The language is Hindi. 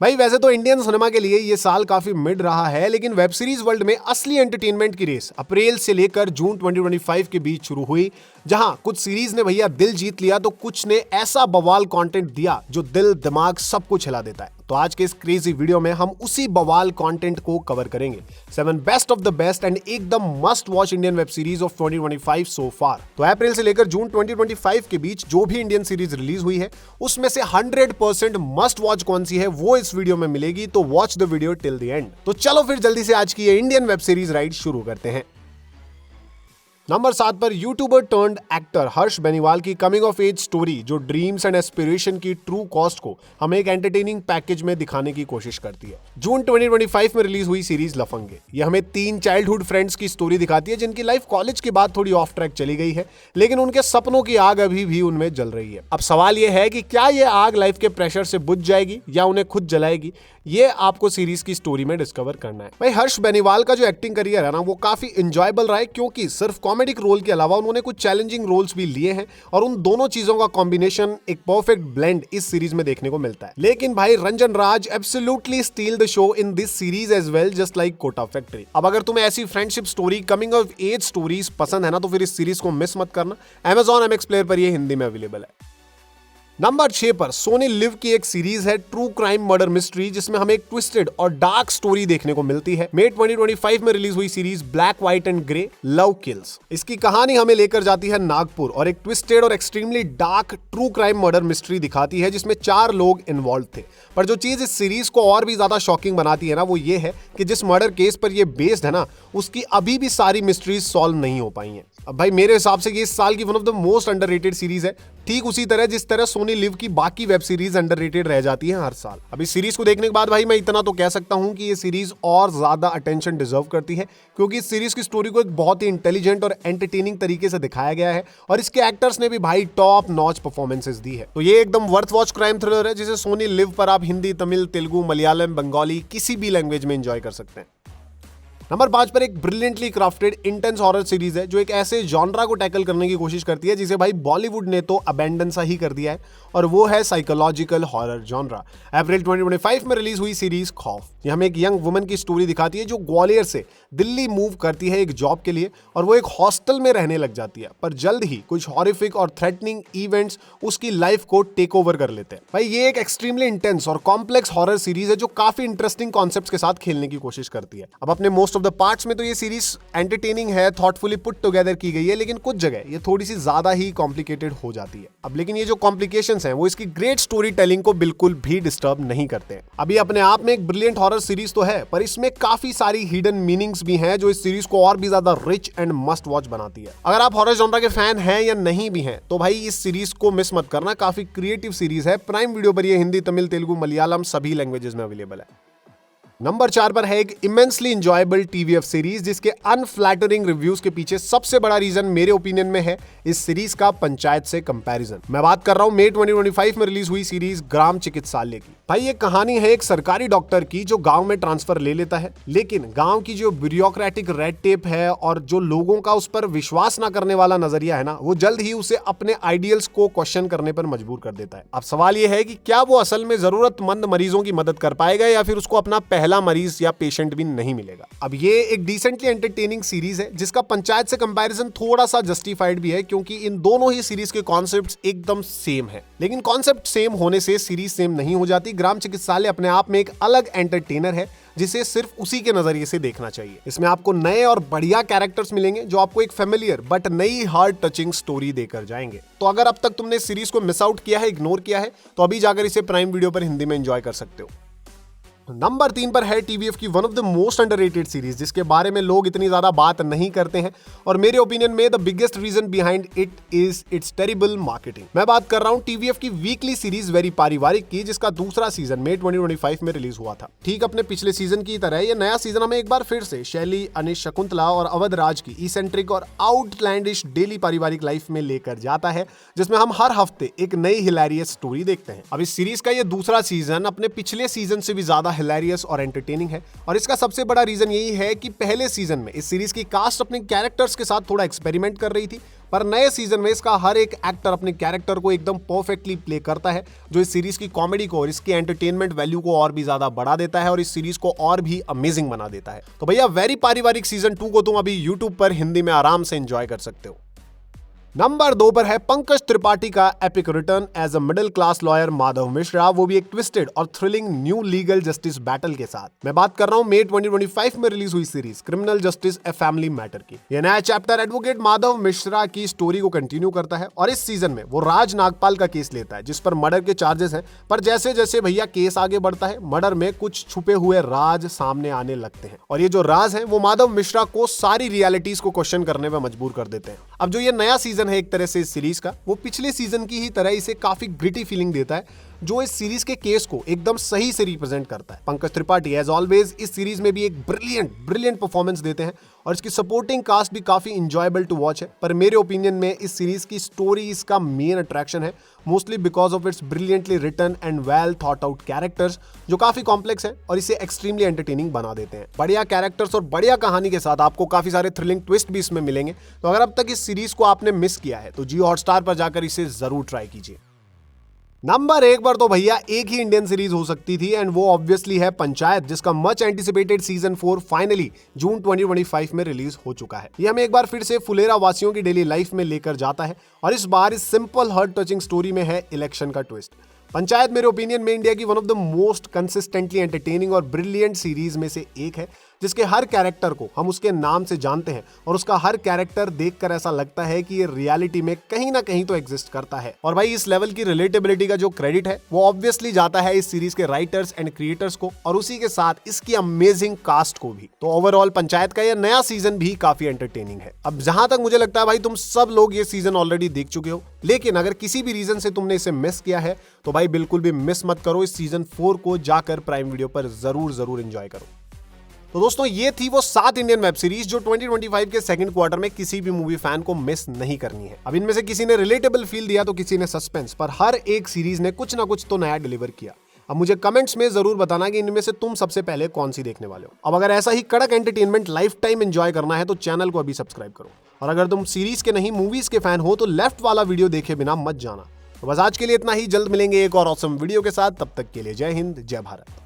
भाई वैसे तो इंडियन सिनेमा के लिए ये साल काफी मिड रहा है, लेकिन वेब सीरीज वर्ल्ड में असली एंटरटेनमेंट की रेस अप्रैल से लेकर जून 2025 के बीच शुरू हुई, जहां कुछ सीरीज ने भैया दिल जीत लिया तो कुछ ने ऐसा बवाल कंटेंट दिया जो दिल दिमाग सब कुछ हिला देता है। तो आज के इस क्रेजी वीडियो में हम उसी बवाल कंटेंट को कवर करेंगे। 7 best of the best and एकदम must watch Indian web series of 2025 so far. तो अप्रैल से लेकर जून 2025 के बीच जो भी इंडियन सीरीज रिलीज हुई है उसमें से 100% मस्ट वॉच कौन सी है वो इस वीडियो में मिलेगी, तो watch the video till the end. तो चलो फिर जल्दी से आज की ये इंडियन वेब सीरीज राइड शुरू करते हैं। नंबर 7 पर YouTuber turned actor Harsh Beniwal की कमिंग ऑफ एज स्टोरी, जो ड्रीम्स एंड एस्पिरेशन की ट्रू कॉस्ट को हमें एक एंटरटेनिंग पैकेज में दिखाने की कोशिश करती है। जून 2025 में रिलीज हुई सीरीज लफंगे ये हमें 3 चाइल्डहुड फ्रेंड्स की स्टोरी दिखाती है जिनकी लाइफ कॉलेज के बाद थोड़ी ऑफ ट्रैक चली गई है, लेकिन उनके सपनों की आग अभी भी उनमें जल रही है। अब सवाल यह है कि क्या ये आग लाइफ के प्रेशर से बुझ जाएगी या उन्हें खुद जलाएगी, ये आपको सीरीज की स्टोरी में डिस्कवर करना है। भाई हर्ष बेनीवाल का जो एक्टिंग करियर है ना वो काफी एंजॉयबल रहा है, क्योंकि सिर्फ कॉमेडिक रोल के अलावा उन्होंने कुछ चैलेंजिंग रोल्स भी लिए हैं और उन दोनों चीजों का कॉम्बिनेशन एक परफेक्ट ब्लेंड इस सीरीज में देखने को मिलता है। लेकिन भाई Ranjan Raj absolutely steal the show in this series as well, just like Kota Factory. अब अगर तुम्हें ऐसी friendship story, coming of age stories पसंद है ना, तो फिर इस सीरीज को मिस मत करना। Amazon MX प्लेयर पर ये हिंदी में अवेलेबल है। नंबर 6 पर सोनी लिव की एक सीरीज है ट्रू क्राइम मर्डर मिस्ट्री, जिसमें हमें एक ट्विस्टेड और डार्क स्टोरी देखने को मिलती है। मई 2025 में रिलीज हुई series black white and grey love kills. इसकी कहानी हमें लेकर जाती है नागपुर और एक ट्विस्टेड और extremely dark true crime murder mystery दिखाती है जिसमें 4 लोग इन्वॉल्व थे। पर जो चीज इस सीरीज को और भी ज्यादा शॉकिंग बनाती है ना वो ये है कि जिस मर्डर केस पर ये बेस्ड है ना उसकी अभी भी सारी मिस्ट्रीज सॉल्व नहीं हो पाई हैं। अब भाई मेरे हिसाब से ये इस साल की one of the most underrated series है, ठीक उसी तरह जिस तरह सोनी लिव की बाकी वेब सीरीज अंडररेटेड रह जाती हैं हर साल। अब इस सीरीज को देखने के बाद भाई मैं इतना तो कह सकता हूं कि ये सीरीज और ज्यादा अटेंशन डिजर्व करती है, क्योंकि इस सीरीज की स्टोरी को एक बहुत ही इंटेलिजेंट और एंटरटेनिंग तरीके से दिखाया गया है और इसके एक्टर्स ने भी भाई टॉप नॉच परफॉर्मेंसेस दी है। तो ये एकदम वर्थ वॉच क्राइम थ्रिलर है जिसे सोनी लिव पर आप हिंदी, तमिल, तेलुगु, मलयालम, बंगाली किसी भी लैंग्वेज में एंजॉय कर सकते हैं। नंबर 5 पर एक brilliantly crafted intense horror series है जो एक ऐसे जॉनरा को टैकल करने की कोशिश करती है जिसे भाई बॉलीवुड ने तो अबैंडन सा ही कर दिया है, और वो है साइकोलॉजिकल हॉरर जॉनरा। अप्रैल 2025 में रिलीज हुई सीरीज खौफ ये हमें एक यंग वुमन की स्टोरी दिखाती है जो ग्वालियर से दिल्ली मूव करती है एक जॉब के लिए, और वो एक हॉस्टल में रहने लग जाती है। पर जल्द ही कुछ हॉरिफिक और थ्रेटनिंग इवेंट्स उसकी लाइफ को टेक ओवर कर लेते हैं। भाई ये एक एक्सट्रीमली इंटेंस और कॉम्प्लेक्स हॉरर सीरीज है जो काफी इंटरेस्टिंग कॉन्सेप्ट्स के साथ खेलने की कोशिश करती है। अब अपने मोस्ट ऑफ द पार्ट्स में तो ये सीरीज एंटरटेनिंग है, थॉटफुली पुट टुगेदर की गई है, लेकिन कुछ जगह ये थोड़ी सी ज्यादा ही कॉम्प्लिकेटेड हो जाती है। अब लेकिन ये जो कॉम्प्लिकेशंस हैं वो इसकी ग्रेट स्टोरी टेलिंग को बिल्कुल भी डिस्टर्ब नहीं करते हैं। अभी अपने आप में एक ब्रिलियंट हॉरर सीरीज तो है, पर इसमें काफी सारी हिडन मीनिंग्स भी हैं जो इस सीरीज को और भी ज्यादा रिच एंड मस्ट वॉच बनाती है। अगर आप हॉरर जॉनरा के फैन हैं या नहीं भी हैं तो भाई इस सीरीज को मिस मत करना, काफी क्रिएटिव सीरीज है। प्राइम वीडियो पर ये हिंदी, तमिल, तेलुगु, मलयालम सभी लैंग्वेजेस में अवेलेबल है। नंबर 4 पर है एक इमेंसली इंजॉयबल टीवीएफ सीरीज जिसके अनफ्लैटरिंग रिव्यूज के पीछे सबसे बड़ा रीजन मेरे ओपिनियन में है इस सीरीज का पंचायत से कंपैरिजन। मैं बात कर रहा हूं मई 2025 में रिलीज हुई सीरीज ग्राम चिकित्सालय की। भाई ये कहानी है एक सरकारी डॉक्टर की जो गांव में ट्रांसफर ले लेता है, लेकिन गांव की जो ब्यूरोक्रेटिक रेड टेप है और जो लोगों का उस पर विश्वास ना करने वाला नजरिया है ना, वो जल्द ही उसे अपने आइडियल्स को क्वेश्चन करने पर मजबूर कर देता है। अब सवाल ये है कि क्या वो असल में जरूरतमंद मरीजों की मदद कर पाएगा या फिर उसको अपना पहला मरीज या पेशेंट भी नहीं मिलेगा। अब ये एक डिसेंटली एंटरटेनिंग सीरीज है जिसका पंचायत से कंपैरिजन थोड़ा सा जस्टिफाइड भी है, क्योंकि इन दोनों ही सीरीज के कॉन्सेप्ट्स एकदम सेम है। लेकिन कॉन्सेप्ट सेम होने से सीरीज सेम नहीं हो जाती। ग्राम चिकित्सालय अपने आप में एक अलग एंटरटेनर है जिसे सिर्फ उसी के नजरिए से देखना चाहिए। इसमें आपको नए और बढ़िया कैरेक्टर्स मिलेंगे जो आपको एक फेमिलियर बट नई हार्ट टचिंग स्टोरी देकर जाएंगे। तो अगर अब तक तुमने सीरीज को मिस आउट किया है, इग्नोर किया है, तो अभी जाकर इसे प्राइम वीडियो पर हिंदी में एंजॉय कर सकते हो। नंबर 3 पर है टीवीएफ की one of the most underrated series जिसके बारे में लोग इतनी ज्यादा बात नहीं करते हैं, और मेरे ओपिनियन में the biggest reason behind it is it's terrible marketing. मैं बात कर रहा हूं टीवीएफ की वीकली सीरीज वेरी पारिवारिक की, जिसका दूसरा सीजन मई 2025 में रिलीज हुआ था। ठीक अपने पिछले सीजन की तरह ये नया सीजन हमें एक बार फिर से शैली, अनिश, शकुंतला और अवध राज की इसेंट्रिक और आउटलैंडिश डेली पारिवारिक लाइफ में लेकर जाता है, जिसमें हम हर हफ्ते एक नई हिलेरियस स्टोरी देखते हैं। अब इस सीरीज का ये दूसरा सीजन अपने पिछले सीजन से भी ज्यादा हिलेरियस और एंटरटेनिंग है। और इसका सबसे बड़ा रीजन यही है कि पहले सीजन में इस सीरीज की कास्ट अपने कैरेक्टर्स के साथ थोड़ा एक्सपेरिमेंट कर रही थी, पर नए सीजन में इसका हर एक एक्टर अपने कैरेक्टर को एकदम परफेक्टली प्ले करता है, जो इस सीरीज की कॉमेडी को और इसकी एंटरटेनमेंट वैल्यू को और भी ज्यादा बढ़ा देता है और इस सीरीज को और भी अमेजिंग बना देता है। तो भैया वेरी पारिवारिक सीजन 2 को तुम अभी यूट्यूब पर हिंदी में आराम से एंजॉय कर सकते हो। नंबर 2 पर है पंकज त्रिपाठी का epic return as a middle class lawyer Madhav Mishra, वो भी एक ट्विस्टेड और thrilling new legal justice battle के साथ। मैं बात कर रहा हूं मई 2025 में रिलीज हुई series criminal justice a family matter की। यह नया चैप्टर एडवोकेट माधव मिश्रा की स्टोरी को कंटिन्यू करता है और इस सीजन में वो राज नागपाल का केस लेता है, जिस पर मर्डर के चार्जेस हैं। पर जैसे जैसे भैया केस आगे बढ़ता है, मर्डर में कुछ छुपे हुए राज सामने आने लगते हैं और ये जो राज हैं वो माधव मिश्रा को सारी रियलिटीज को क्वेश्चन करने में मजबूर कर देते हैं। अब जो ये नया सीजन है एक तरह से इस सीरीज का, वो पिछले सीजन की ही तरह इसे काफी ग्रिटी फीलिंग देता है, जो इस सीरीज के केस को एकदम सही से रिप्रेजेंट करता है। पंकज त्रिपाठी एज ऑलवेज इस सीरीज में भी एक ब्रिलियंट परफॉर्मेंस देते हैं और इसकी सपोर्टिंग कास्ट भी काफी इंजॉयबल टू वॉच है। पर मेरे ओपिनियन में इस सीरीज की स्टोरी इसका मेन अट्रैक्शन है, mostly because of its brilliantly written and well thought out characters, जो काफी कॉम्प्लेक्स है और इसे एक्सट्रीमली एंटरटेनिंग बना देते हैं। बढ़िया कैरेक्टर्स और बढ़िया कहानी के साथ आपको काफी सारे थ्रिलिंग ट्विस्ट भी इसमें मिलेंगे। तो अगर अब तक इस सीरीज को आपने मिस किया है तो जियो हॉटस्टार पर जाकर इसे जरूर ट्राई कीजिए। नंबर 1 पर तो भैया एक ही इंडियन सीरीज हो सकती थी एंड वो ऑब्वियसली है पंचायत, जिसका मच एंटिसिपेटेड सीजन 4 फाइनली जून 2025 में रिलीज हो चुका है। ये हमें एक बार फिर से फुलेरा वासियों की डेली लाइफ में लेकर जाता है और इस बार इस सिंपल हार्ट टचिंग स्टोरी में है इलेक्शन का ट्विस्ट। पंचायत मेरे ओपिनियन में इंडिया की one of the most consistently entertaining और ब्रिलियंट सीरीज में से एक है, जिसके हर कैरेक्टर को हम उसके नाम से जानते हैं और उसका हर कैरेक्टर देखकर ऐसा लगता है कि ये रियलिटी में कहीं ना कहीं तो एग्जिस्ट करता है। और भाई इस लेवल की रिलेटेबिलिटी का जो क्रेडिट है वो ऑब्वियसली जाता है इस सीरीज के राइटर्स एंड क्रिएटर्स को और उसी के साथ इसकी अमेजिंग कास्ट को भी। तो ओवरऑल पंचायत का ये नया सीजन भी काफी एंटरटेनिंग है। अब जहां तक मुझे लगता है भाई तुम सब लोग ये सीजन ऑलरेडी देख चुके हो, लेकिन अगर किसी भी रीजन से तुमने इसे मिस किया है तो भाई बिल्कुल भी मिस मत करो, इस सीजन 4 को जाकर प्राइम वीडियो पर जरूर एंजॉय करो। तो दोस्तों ये थी वो 7 इंडियन वेब सीरीज जो 2025 के सेकंड क्वार्टर में किसी भी मूवी फैन को मिस नहीं करनी है। अब इनमें से किसी ने रिलेटेबल फील दिया तो किसी ने सस्पेंस, पर हर एक सीरीज ने कुछ ना कुछ तो नया डिलीवर किया। अब मुझे कमेंट्स में जरूर बताना कि इनमें से तुम सबसे पहले कौन सी देखने वाले हो। अब अगर ऐसा ही कड़क एंटरटेनमेंट लाइफ टाइम एंजॉय करना है तो चैनल को अभी सब्सक्राइब करो और अगर तुम सीरीज के नहीं मूवीज के फैन हो तो लेफ्ट वाला वीडियो देखे बिना मत जाना। तो बस आज के लिए इतना ही, जल्द मिलेंगे एक और ऑसम वीडियो के साथ, तब तक के लिए जय हिंद जय भारत।